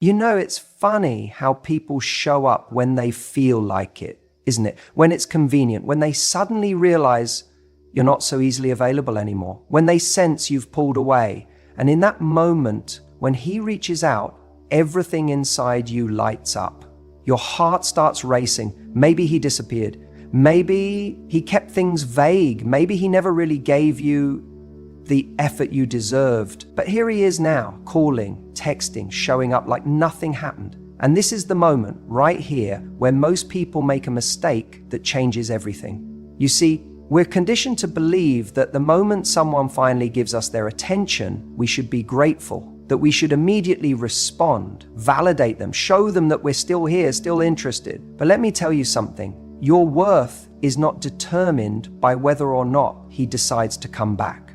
You know, it's funny how people show up when they feel like it, isn't it? When it's convenient, when they suddenly realize you're not so easily available anymore, when they sense you've pulled away. And in that moment, when he reaches out, everything inside you lights up. Your heart starts racing. Maybe he disappeared. Maybe he kept things vague. Maybe he never really gave you the effort you deserved. But here he is now, calling, texting, showing up like nothing happened. And this is the moment, right here, where most people make a mistake that changes everything. You see, we're conditioned to believe that the moment someone finally gives us their attention, we should be grateful, that we should immediately respond, validate them, show them that we're still here, still interested. But let me tell you something. Your worth is not determined by whether or not he decides to come back.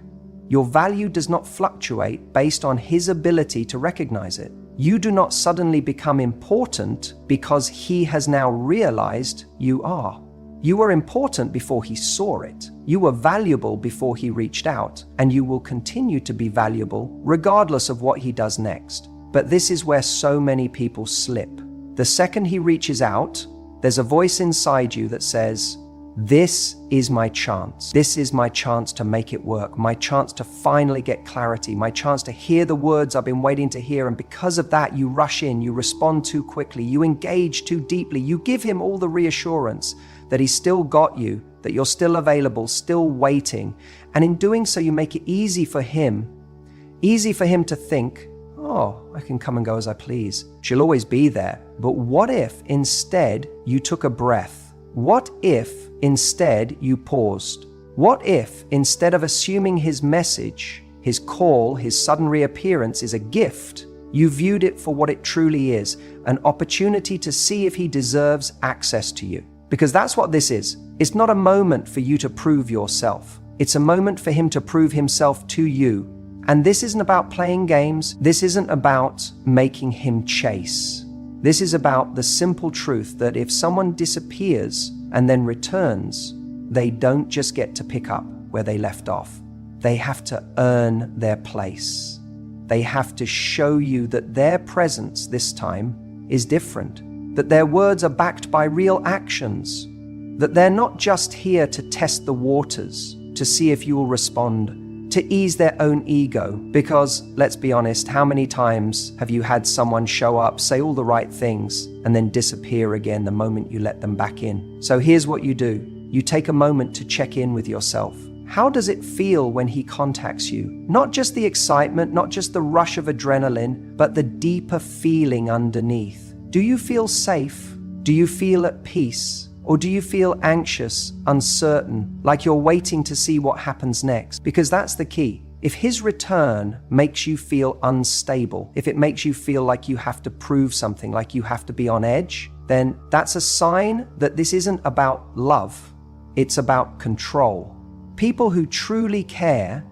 Your value does not fluctuate based on his ability to recognize it. You do not suddenly become important because he has now realized you are. You were important before he saw it. You were valuable before he reached out, and you will continue to be valuable regardless of what he does next. But this is where so many people slip. The second he reaches out, there's a voice inside you that says, "This is my chance. This is my chance to make it work, my chance to finally get clarity, my chance to hear the words I've been waiting to hear." And because of that, you rush in, you respond too quickly, you engage too deeply, you give him all the reassurance that he's still got you, that you're still available, still waiting. And in doing so, you make it easy for him to think, "Oh, I can come and go as I please. She'll always be there." But what if instead you took a breath? What if instead you paused? What if instead of assuming his message, his call, his sudden reappearance is a gift, you viewed it for what it truly is, an opportunity to see if he deserves access to you? Because that's what this is. It's not a moment for you to prove yourself. It's a moment for him to prove himself to you. And this isn't about playing games. This isn't about making him chase. This is about the simple truth that if someone disappears and then returns, they don't just get to pick up where they left off. They have to earn their place. They have to show you that their presence this time is different, that their words are backed by real actions, that they're not just here to test the waters, to see if you will respond, to ease their own ego. Because, let's be honest, how many times have you had someone show up, say all the right things, and then disappear again the moment you let them back in? So here's what you do. You take a moment to check in with yourself. How does it feel when he contacts you? Not just the excitement, not just the rush of adrenaline, but the deeper feeling underneath. Do you feel safe? Do you feel at peace? Or do you feel anxious, uncertain, like you're waiting to see what happens next? Because that's the key. If his return makes you feel unstable, if it makes you feel like you have to prove something, like you have to be on edge, then that's a sign that this isn't about love. It's about control. People who truly care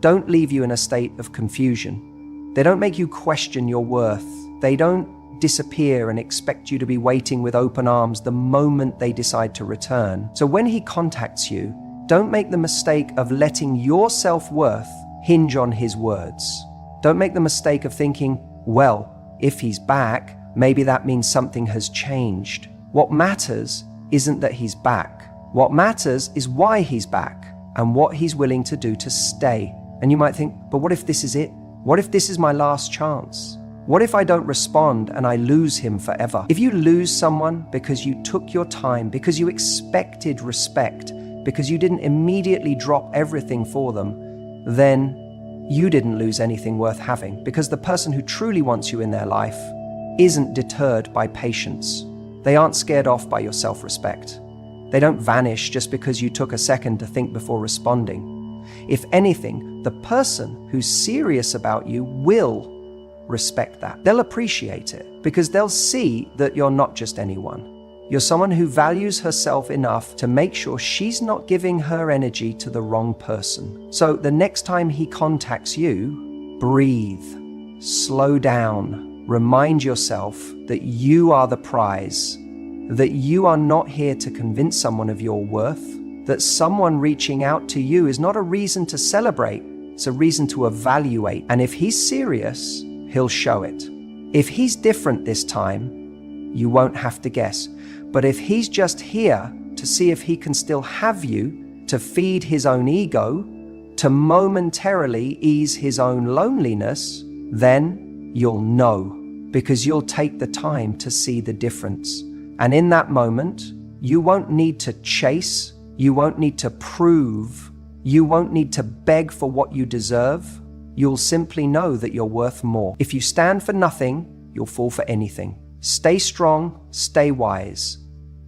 don't leave you in a state of confusion. They don't make you question your worth. They don't disappear and expect you to be waiting with open arms the moment they decide to return. So when he contacts you, don't make the mistake of letting your self-worth hinge on his words. Don't make the mistake of thinking, well, if he's back, maybe that means something has changed. What matters isn't that he's back. What matters is why he's back and what he's willing to do to stay. And you might think, but what if this is it? What if this is my last chance? What if I don't respond and I lose him forever? If you lose someone because you took your time, because you expected respect, because you didn't immediately drop everything for them, then you didn't lose anything worth having, because the person who truly wants you in their life isn't deterred by patience. They aren't scared off by your self-respect. They don't vanish just because you took a second to think before responding. If anything, the person who's serious about you will respect that. They'll appreciate it because they'll see that you're not just anyone. You're someone who values herself enough to make sure she's not giving her energy to the wrong person. So the next time he contacts you, breathe, slow down, remind yourself that you are the prize, that you are not here to convince someone of your worth, that someone reaching out to you is not a reason to celebrate, it's a reason to evaluate. And if he's serious, he'll show it. If he's different this time, you won't have to guess. But if he's just here to see if he can still have you, to feed his own ego, to momentarily ease his own loneliness, then you'll know, because you'll take the time to see the difference. And in that moment, you won't need to chase, you won't need to prove, you won't need to beg for what you deserve. You'll simply know that you're worth more. If you stand for nothing, you'll fall for anything. Stay strong, stay wise.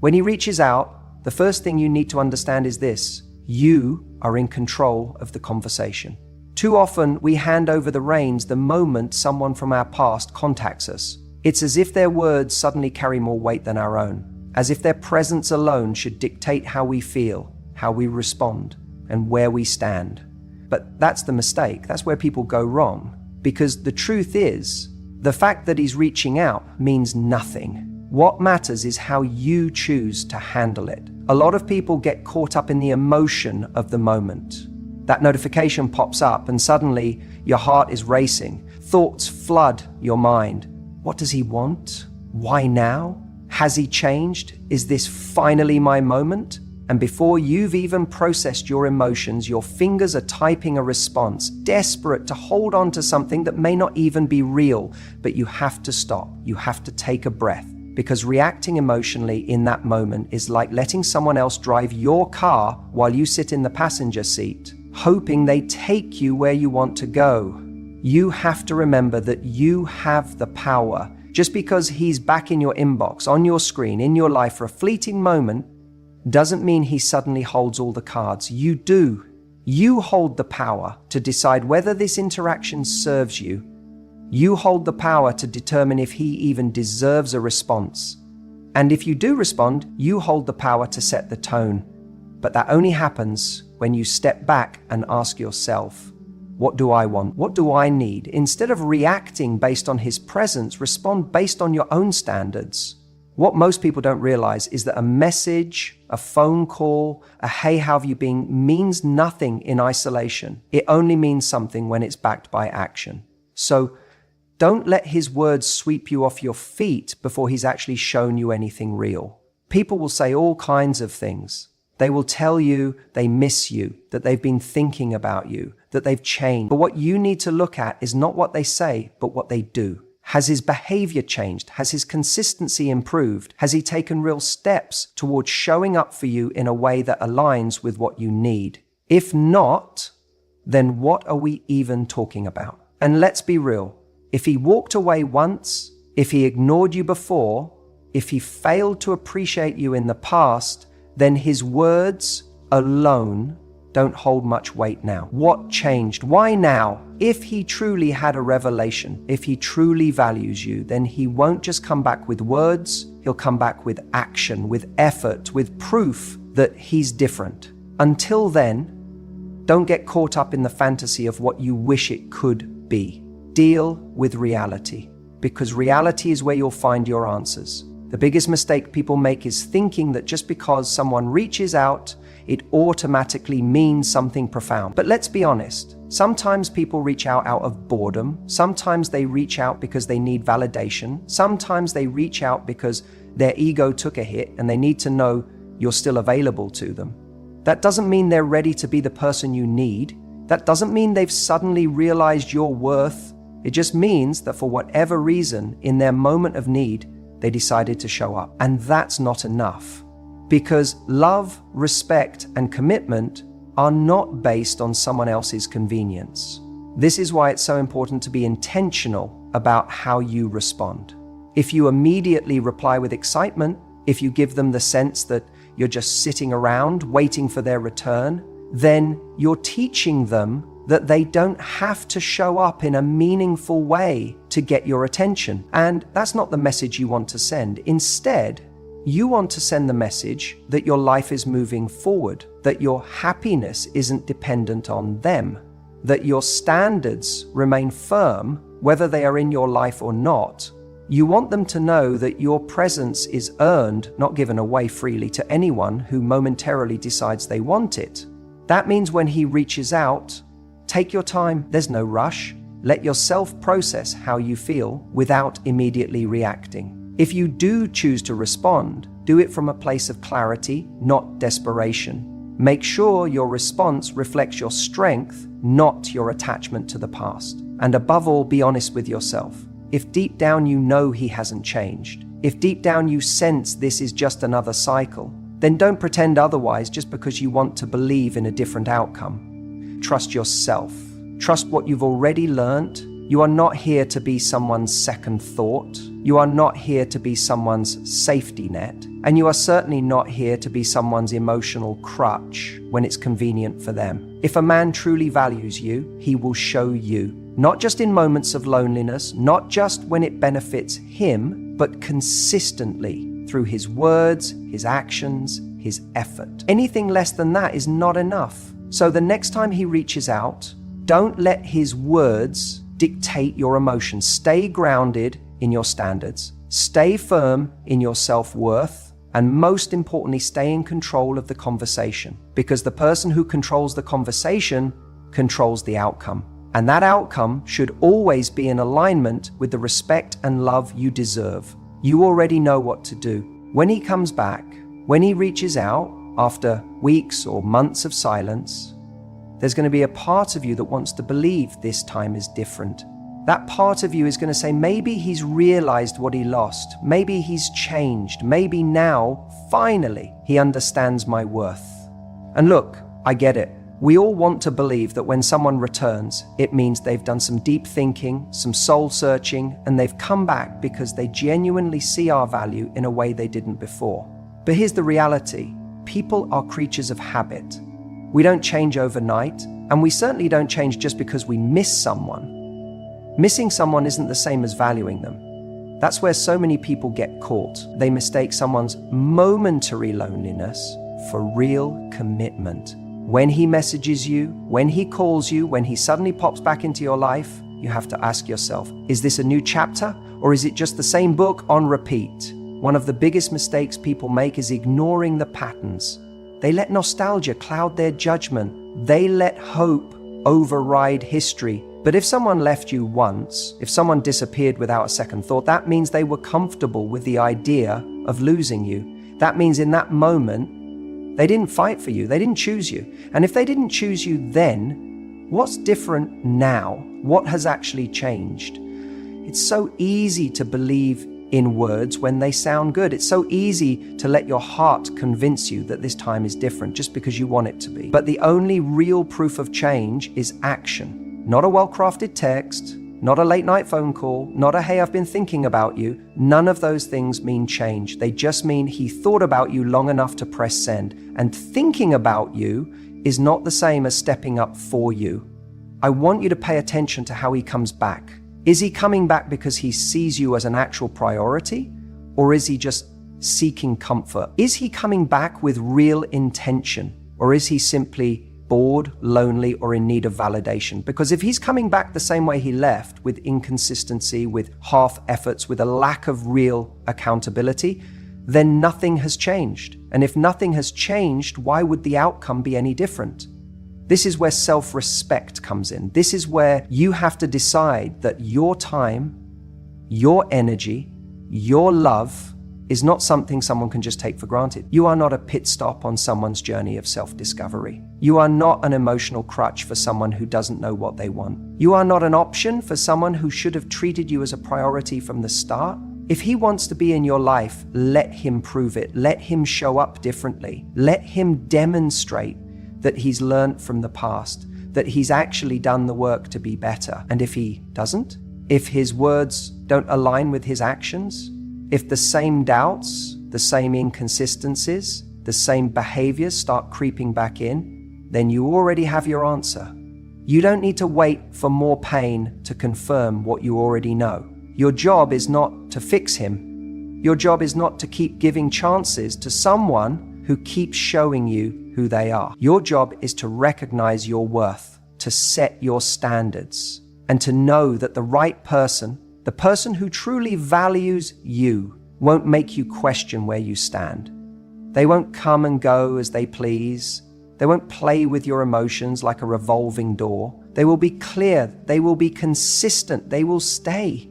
When he reaches out, the first thing you need to understand is this: you are in control of the conversation. Too often, we hand over the reins the moment someone from our past contacts us. It's as if their words suddenly carry more weight than our own, as if their presence alone should dictate how we feel, how we respond, and where we stand. But that's the mistake. That's where people go wrong. Because the truth is, the fact that he's reaching out means nothing. What matters is how you choose to handle it. A lot of people get caught up in the emotion of the moment. That notification pops up and suddenly your heart is racing. Thoughts flood your mind. What does he want? Why now? Has he changed? Is this finally my moment? And before you've even processed your emotions, your fingers are typing a response, desperate to hold on to something that may not even be real. But you have to stop. You have to take a breath. Because reacting emotionally in that moment is like letting someone else drive your car while you sit in the passenger seat, hoping they take you where you want to go. You have to remember that you have the power. Just because he's back in your inbox, on your screen, in your life for a fleeting moment, doesn't mean he suddenly holds all the cards. You do. You hold the power to decide whether this interaction serves you. You hold the power to determine if he even deserves a response. And if you do respond, you hold the power to set the tone. But that only happens when you step back and ask yourself, what do I want? What do I need? Instead of reacting based on his presence, respond based on your own standards. What most people don't realize is that a message, a phone call, a hey, how have you been, means nothing in isolation. It only means something when it's backed by action. So don't let his words sweep you off your feet before he's actually shown you anything real. People will say all kinds of things. They will tell you they miss you, that they've been thinking about you, that they've changed. But what you need to look at is not what they say, but what they do. Has his behavior changed? Has his consistency improved? Has he taken real steps towards showing up for you in a way that aligns with what you need? If not, then what are we even talking about? And let's be real. If he walked away once, if he ignored you before, if he failed to appreciate you in the past, then his words alone don't hold much weight now. What changed? Why now? If he truly had a revelation, if he truly values you, then he won't just come back with words, he'll come back with action, with effort, with proof that he's different. Until then, don't get caught up in the fantasy of what you wish it could be. Deal with reality, because reality is where you'll find your answers. The biggest mistake people make is thinking that just because someone reaches out, it automatically means something profound. But let's be honest. Sometimes people reach out of boredom. Sometimes they reach out because they need validation. Sometimes they reach out because their ego took a hit and they need to know you're still available to them. That doesn't mean they're ready to be the person you need. That doesn't mean they've suddenly realized your worth. It just means that for whatever reason, in their moment of need, they decided to show up. And that's not enough. Because love, respect, and commitment are not based on someone else's convenience. This is why it's so important to be intentional about how you respond. If you immediately reply with excitement, if you give them the sense that you're just sitting around waiting for their return, then you're teaching them that they don't have to show up in a meaningful way to get your attention. And that's not the message you want to send. Instead, you want to send the message that your life is moving forward, that your happiness isn't dependent on them, that your standards remain firm, whether they are in your life or not. You want them to know that your presence is earned, not given away freely to anyone who momentarily decides they want it. That means when he reaches out, take your time. There's no rush. Let yourself process how you feel without immediately reacting. If you do choose to respond, do it from a place of clarity, not desperation. Make sure your response reflects your strength, not your attachment to the past. And above all, be honest with yourself. If deep down you know he hasn't changed, if deep down you sense this is just another cycle, then don't pretend otherwise just because you want to believe in a different outcome. Trust yourself. Trust what you've already learned. You are not here to be someone's second thought. You are not here to be someone's safety net. And you are certainly not here to be someone's emotional crutch when it's convenient for them. If a man truly values you, he will show you, not just in moments of loneliness, not just when it benefits him, but consistently through his words, his actions, his effort. Anything less than that is not enough. So the next time he reaches out, don't let his words dictate your emotions. Stay grounded in your standards. Stay firm in your self-worth. And most importantly, stay in control of the conversation. Because the person who controls the conversation controls the outcome. And that outcome should always be in alignment with the respect and love you deserve. You already know what to do. When he comes back, when he reaches out after weeks or months of silence, there's going to be a part of you that wants to believe this time is different. That part of you is going to say, maybe he's realized what he lost. Maybe he's changed. Maybe now, finally, he understands my worth. And look, I get it. We all want to believe that when someone returns, it means they've done some deep thinking, some soul searching, and they've come back because they genuinely see our value in a way they didn't before. But here's the reality. People are creatures of habit. We don't change overnight, and we certainly don't change just because we miss someone. Missing someone isn't the same as valuing them. That's where so many people get caught. They mistake someone's momentary loneliness for real commitment. When he messages you, when he calls you, when he suddenly pops back into your life, you have to ask yourself, is this a new chapter or is it just the same book on repeat? One of the biggest mistakes people make is ignoring the patterns. They let nostalgia cloud their judgment. They let hope override history. But if someone left you once, if someone disappeared without a second thought, that means they were comfortable with the idea of losing you. That means in that moment, they didn't fight for you. They didn't choose you. And if they didn't choose you then, what's different now? What has actually changed? It's so easy to believe in words when they sound good. It's so easy to let your heart convince you that this time is different just because you want it to be. But the only real proof of change is action. Not a well-crafted text, not a late-night phone call, not a "hey, I've been thinking about you." None of those things mean change. They just mean he thought about you long enough to press send. And thinking about you is not the same as stepping up for you. I want you to pay attention to how he comes back. Is he coming back because he sees you as an actual priority? Or is he just seeking comfort? Is he coming back with real intention? Or is he simply bored, lonely, or in need of validation? Because if he's coming back the same way he left, with inconsistency, with half efforts, with a lack of real accountability, then nothing has changed. And if nothing has changed, why would the outcome be any different? This is where self-respect comes in. This is where you have to decide that your time, your energy, your love is not something someone can just take for granted. You are not a pit stop on someone's journey of self-discovery. You are not an emotional crutch for someone who doesn't know what they want. You are not an option for someone who should have treated you as a priority from the start. If he wants to be in your life, let him prove it. Let him show up differently. Let him demonstrate that he's learned from the past, that he's actually done the work to be better. And if he doesn't, if his words don't align with his actions, if the same doubts, the same inconsistencies, the same behaviors start creeping back in, then you already have your answer. You don't need to wait for more pain to confirm what you already know. Your job is not to fix him. Your job is not to keep giving chances to someone who keeps showing you who they are. Your job is to recognize your worth, to set your standards, and to know that the right person, the person who truly values you, won't make you question where you stand. They won't come and go as they please. They won't play with your emotions like a revolving door. They will be clear. They will be consistent. They will stay.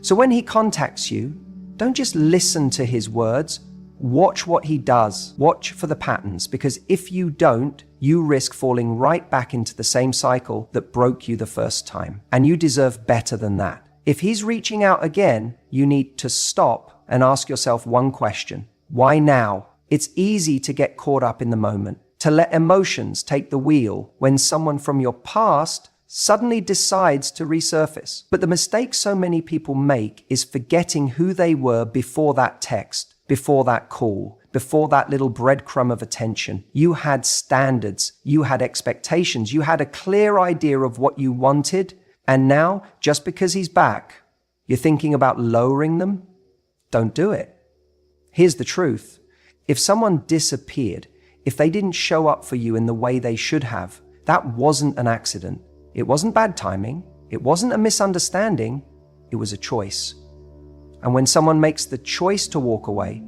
So when he contacts you, don't just listen to his words. Watch what he does. Watch for the patterns, because if you don't, you risk falling right back into the same cycle that broke you the first time. And you deserve better than that. If he's reaching out again, you need to stop and ask yourself one question. Why now? It's easy to get caught up in the moment, to let emotions take the wheel when someone from your past suddenly decides to resurface. But the mistake so many people make is forgetting who they were before that text, before that call, before that little breadcrumb of attention. You had standards, you had expectations, you had a clear idea of what you wanted, and now, just because he's back, you're thinking about lowering them? Don't do it. Here's the truth. If someone disappeared, if they didn't show up for you in the way they should have, that wasn't an accident. It wasn't bad timing. It wasn't a misunderstanding. It was a choice. And when someone makes the choice to walk away,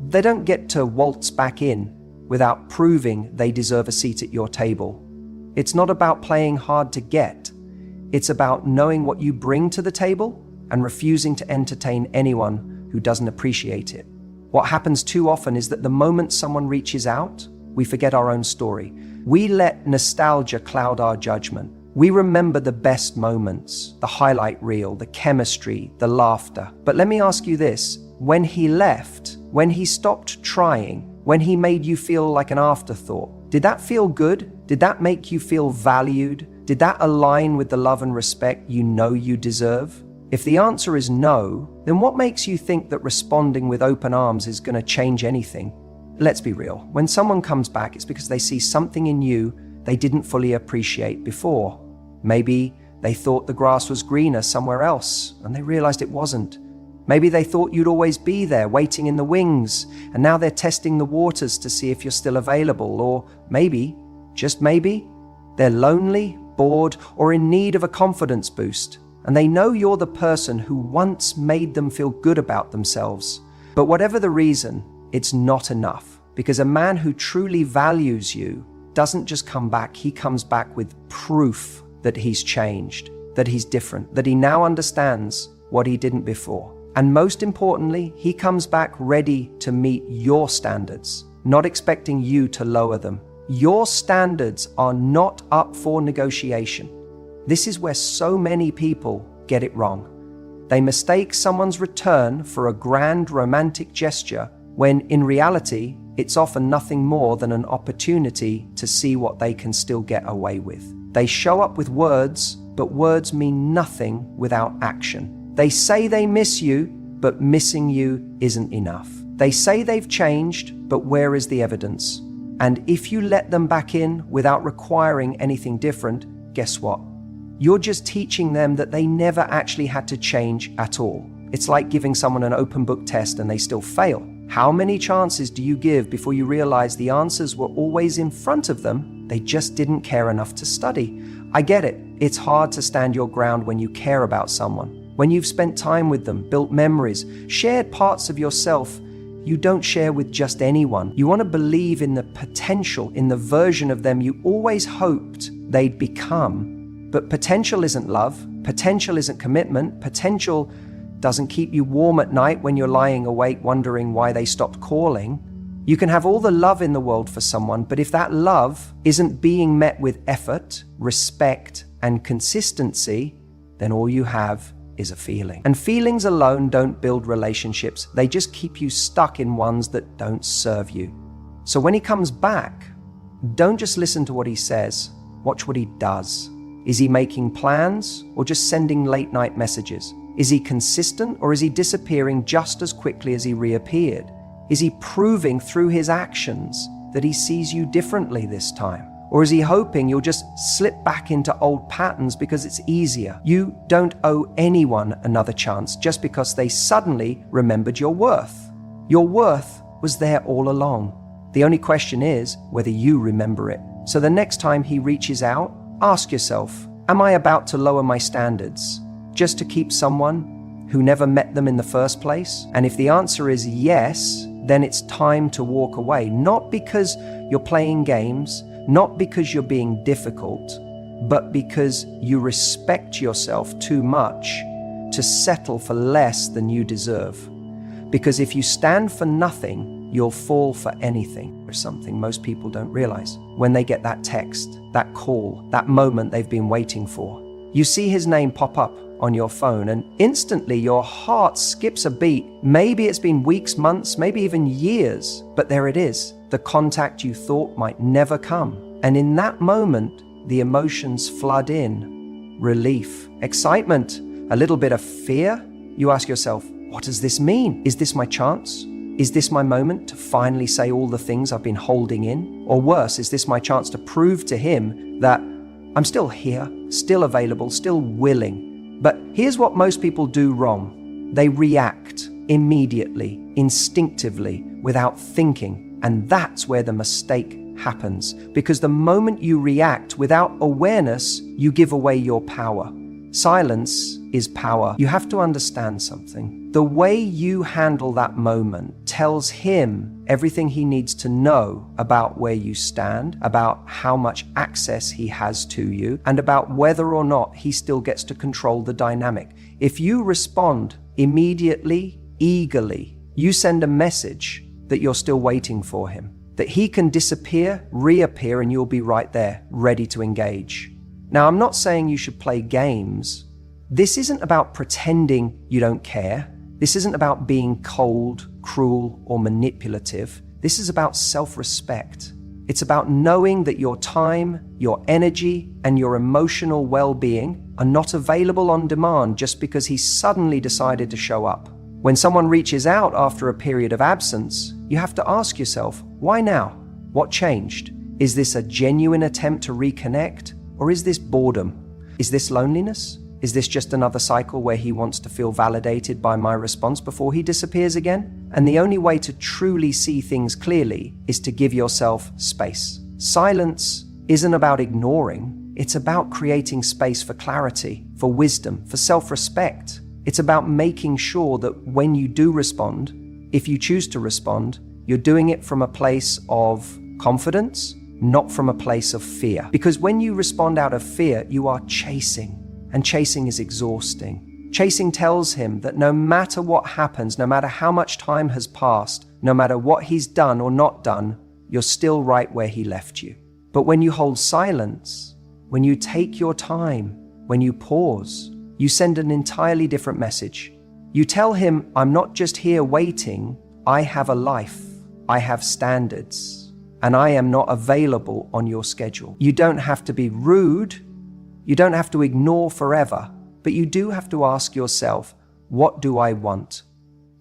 they don't get to waltz back in without proving they deserve a seat at your table. It's not about playing hard to get. It's about knowing what you bring to the table and refusing to entertain anyone who doesn't appreciate it. What happens too often is that the moment someone reaches out, we forget our own story. We let nostalgia cloud our judgment. We remember the best moments, the highlight reel, the chemistry, the laughter. But let me ask you this, when he left, when he stopped trying, when he made you feel like an afterthought, did that feel good? Did that make you feel valued? Did that align with the love and respect you know you deserve? If the answer is no, then what makes you think that responding with open arms is going to change anything? Let's be real. When someone comes back, it's because they see something in you they didn't fully appreciate before. Maybe they thought the grass was greener somewhere else, and they realized it wasn't. Maybe they thought you'd always be there, waiting in the wings, and now they're testing the waters to see if you're still available. Or maybe, just maybe, they're lonely, bored, or in need of a confidence boost, and they know you're the person who once made them feel good about themselves. But whatever the reason, it's not enough, because a man who truly values you doesn't just come back, he comes back with proof that he's changed, that he's different, that he now understands what he didn't before. And most importantly, he comes back ready to meet your standards, not expecting you to lower them. Your standards are not up for negotiation. This is where so many people get it wrong. They mistake someone's return for a grand romantic gesture when in reality, it's often nothing more than an opportunity to see what they can still get away with. They show up with words, but words mean nothing without action. They say they miss you, but missing you isn't enough. They say they've changed, but where is the evidence? And if you let them back in without requiring anything different, guess what? You're just teaching them that they never actually had to change at all. It's like giving someone an open book test and they still fail. How many chances do you give before you realize the answers were always in front of them? They just didn't care enough to study. I get it. It's hard to stand your ground when you care about someone. When you've spent time with them, built memories, shared parts of yourself you don't share with just anyone. You want to believe in the potential, in the version of them you always hoped they'd become. But potential isn't love. Potential isn't commitment. Potential doesn't keep you warm at night when you're lying awake wondering why they stopped calling. You can have all the love in the world for someone, but if that love isn't being met with effort, respect, and consistency, then all you have is a feeling. And feelings alone don't build relationships. They just keep you stuck in ones that don't serve you. So when he comes back, don't just listen to what he says. Watch what he does. Is he making plans or just sending late night messages? Is he consistent or is he disappearing just as quickly as he reappeared? Is he proving through his actions that he sees you differently this time? Or is he hoping you'll just slip back into old patterns because it's easier? You don't owe anyone another chance just because they suddenly remembered your worth. Your worth was there all along. The only question is whether you remember it. So the next time he reaches out, ask yourself, am I about to lower my standards just to keep someone who never met them in the first place? And if the answer is yes, then it's time to walk away, not because you're playing games, not because you're being difficult, but because you respect yourself too much to settle for less than you deserve. Because if you stand for nothing, you'll fall for anything. There's something most people don't realize. When they get that text, that call, that moment they've been waiting for, you see his name pop up on your phone and instantly your heart skips a beat. Maybe it's been weeks, months, maybe even years, but there it is, the contact you thought might never come. And in that moment, the emotions flood in. Relief, excitement, a little bit of fear. You ask yourself, what does this mean? Is this my chance? Is this my moment to finally say all the things I've been holding in? Or worse, is this my chance to prove to him that I'm still here, still available, still willing? But here's what most people do wrong. They react immediately, instinctively, without thinking. And that's where the mistake happens. Because the moment you react without awareness, you give away your power. Silence is power. You have to understand something. The way you handle that moment tells him everything he needs to know about where you stand, about how much access he has to you, and about whether or not he still gets to control the dynamic. If you respond immediately, eagerly, you send a message that you're still waiting for him, that he can disappear, reappear, and you'll be right there, ready to engage. Now, I'm not saying you should play games. This isn't about pretending you don't care. This isn't about being cold, cruel, or manipulative. This is about self-respect. It's about knowing that your time, your energy, and your emotional well-being are not available on demand just because he suddenly decided to show up. When someone reaches out after a period of absence, you have to ask yourself, why now? What changed? Is this a genuine attempt to reconnect? Or is this boredom? Is this loneliness? Is this just another cycle where he wants to feel validated by my response before he disappears again? And the only way to truly see things clearly is to give yourself space. Silence isn't about ignoring. It's about creating space for clarity, for wisdom, for self-respect. It's about making sure that when you do respond, if you choose to respond, you're doing it from a place of confidence, not from a place of fear. Because when you respond out of fear, you are chasing, and chasing is exhausting. Chasing tells him that no matter what happens, no matter how much time has passed, no matter what he's done or not done, you're still right where he left you. But when you hold silence, when you take your time, when you pause, you send an entirely different message. You tell him, I'm not just here waiting, I have a life, I have standards, and I am not available on your schedule. You don't have to be rude, you don't have to ignore forever, but you do have to ask yourself, what do I want?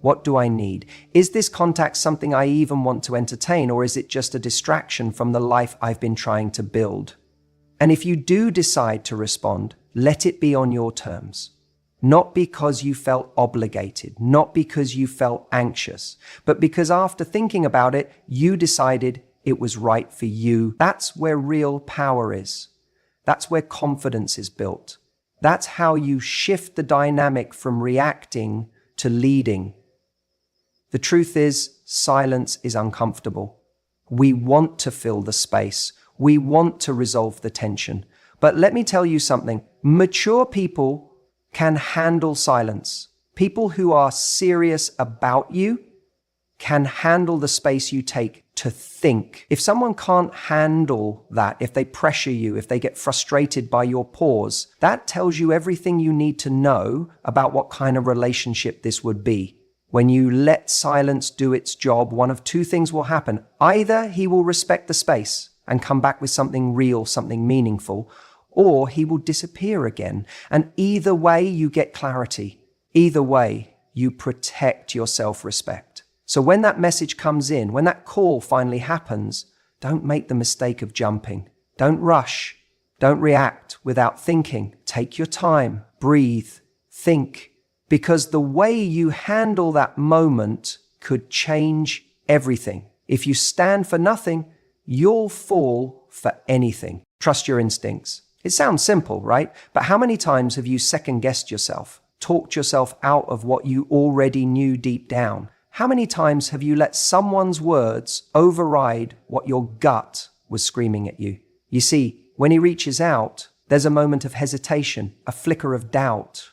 What do I need? Is this contact something I even want to entertain, or is it just a distraction from the life I've been trying to build? And if you do decide to respond, let it be on your terms. Not because you felt obligated, not because you felt anxious, but because after thinking about it, you decided it was right for you. That's where real power is. That's where confidence is built. That's how you shift the dynamic from reacting to leading. The truth is, silence is uncomfortable. We want to fill the space. We want to resolve the tension. But let me tell you something. Mature people can handle silence. People who are serious about you can handle the space you take to think. If someone can't handle that, if they pressure you, if they get frustrated by your pause, that tells you everything you need to know about what kind of relationship this would be. When you let silence do its job, one of two things will happen. Either he will respect the space and come back with something real, something meaningful, or he will disappear again. And either way, you get clarity. Either way, you protect your self-respect. So when that message comes in, when that call finally happens, don't make the mistake of jumping. Don't rush. Don't react without thinking. Take your time, breathe, think. Because the way you handle that moment could change everything. If you stand for nothing, you'll fall for anything. Trust your instincts. It sounds simple, right? But how many times have you second-guessed yourself, talked yourself out of what you already knew deep down? How many times have you let someone's words override what your gut was screaming at you? You see, when he reaches out, there's a moment of hesitation, a flicker of doubt.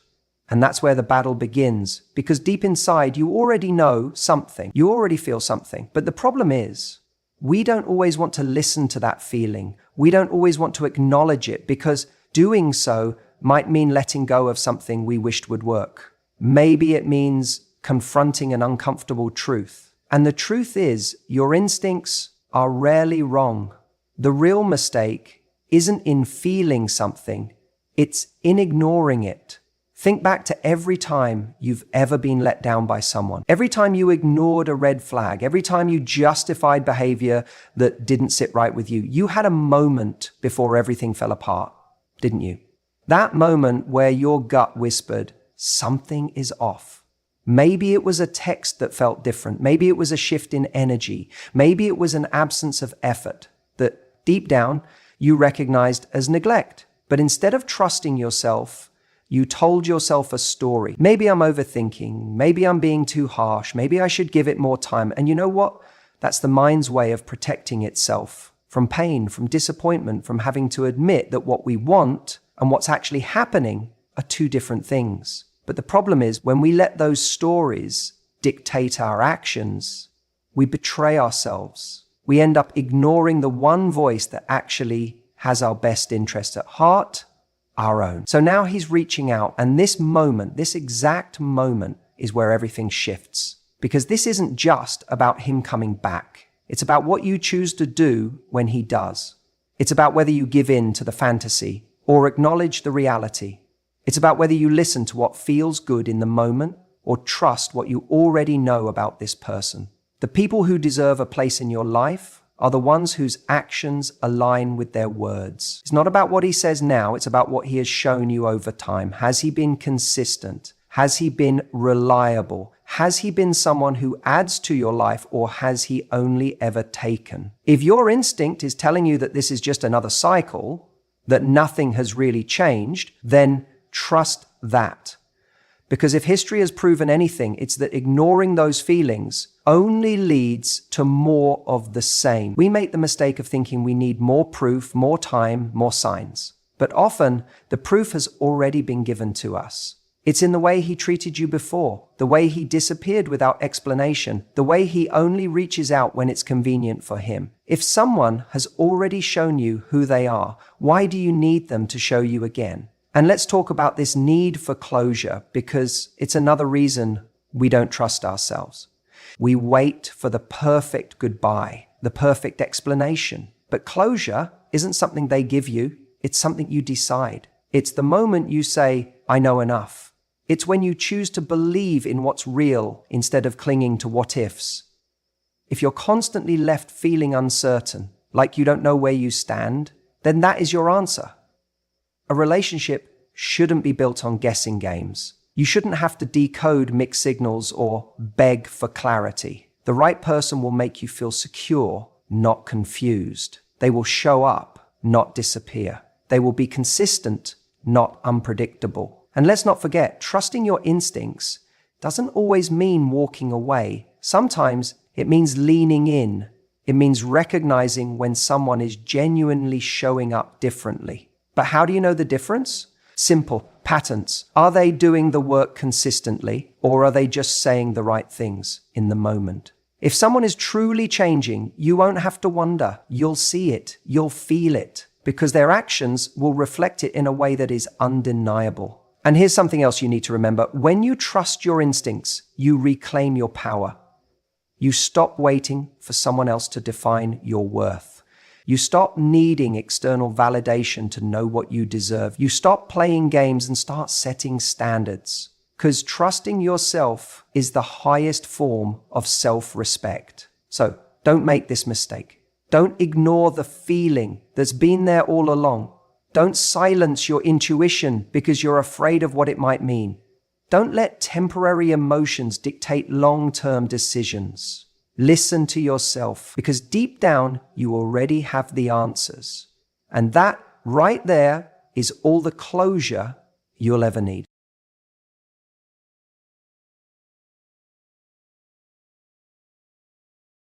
And that's where the battle begins, because deep inside, you already know something. You already feel something. But the problem is, we don't always want to listen to that feeling. We don't always want to acknowledge it, because doing so might mean letting go of something we wished would work. Maybe it means confronting an uncomfortable truth. And the truth is, your instincts are rarely wrong. The real mistake isn't in feeling something, it's in ignoring it. Think back to every time you've ever been let down by someone. Every time you ignored a red flag, every time you justified behavior that didn't sit right with you, you had a moment before everything fell apart, didn't you? That moment where your gut whispered, something is off. Maybe it was a text that felt different. Maybe it was a shift in energy. Maybe it was an absence of effort that deep down you recognized as neglect. But instead of trusting yourself, you told yourself a story. Maybe I'm overthinking. Maybe I'm being too harsh. Maybe I should give it more time. And you know what? That's the mind's way of protecting itself from pain, from disappointment, from having to admit that what we want and what's actually happening are two different things. But the problem is, when we let those stories dictate our actions, we betray ourselves. We end up ignoring the one voice that actually has our best interest at heart, our own. So now he's reaching out, and this moment, this exact moment, is where everything shifts. Because this isn't just about him coming back. It's about what you choose to do when he does. It's about whether you give in to the fantasy or acknowledge the reality. It's about whether you listen to what feels good in the moment or trust what you already know about this person. The people who deserve a place in your life are the ones whose actions align with their words. It's not about what he says now, it's about what he has shown you over time. Has he been consistent? Has he been reliable? Has he been someone who adds to your life, or has he only ever taken? If your instinct is telling you that this is just another cycle, that nothing has really changed, then trust that. Because if history has proven anything, it's that ignoring those feelings only leads to more of the same. We make the mistake of thinking we need more proof, more time, more signs. But often, the proof has already been given to us. It's in the way he treated you before, the way he disappeared without explanation, the way he only reaches out when it's convenient for him. If someone has already shown you who they are, why do you need them to show you again? And let's talk about this need for closure, because it's another reason we don't trust ourselves. We wait for the perfect goodbye, the perfect explanation. But closure isn't something they give you, it's something you decide. It's the moment you say, I know enough. It's when you choose to believe in what's real instead of clinging to what ifs. If you're constantly left feeling uncertain, like you don't know where you stand, then that is your answer. A relationship shouldn't be built on guessing games. You shouldn't have to decode mixed signals or beg for clarity. The right person will make you feel secure, not confused. They will show up, not disappear. They will be consistent, not unpredictable. And let's not forget, trusting your instincts doesn't always mean walking away. Sometimes it means leaning in. It means recognizing when someone is genuinely showing up differently. But how do you know the difference? Simple. Patterns. Are they doing the work consistently, or are they just saying the right things in the moment? If someone is truly changing, you won't have to wonder. You'll see it. You'll feel it, because their actions will reflect it in a way that is undeniable. And here's something else you need to remember. When you trust your instincts, you reclaim your power. You stop waiting for someone else to define your worth. You stop needing external validation to know what you deserve. You stop playing games and start setting standards. Because trusting yourself is the highest form of self-respect. So don't make this mistake. Don't ignore the feeling that's been there all along. Don't silence your intuition because you're afraid of what it might mean. Don't let temporary emotions dictate long-term decisions. Listen to yourself, because deep down, you already have the answers. And that right there is all the closure you'll ever need.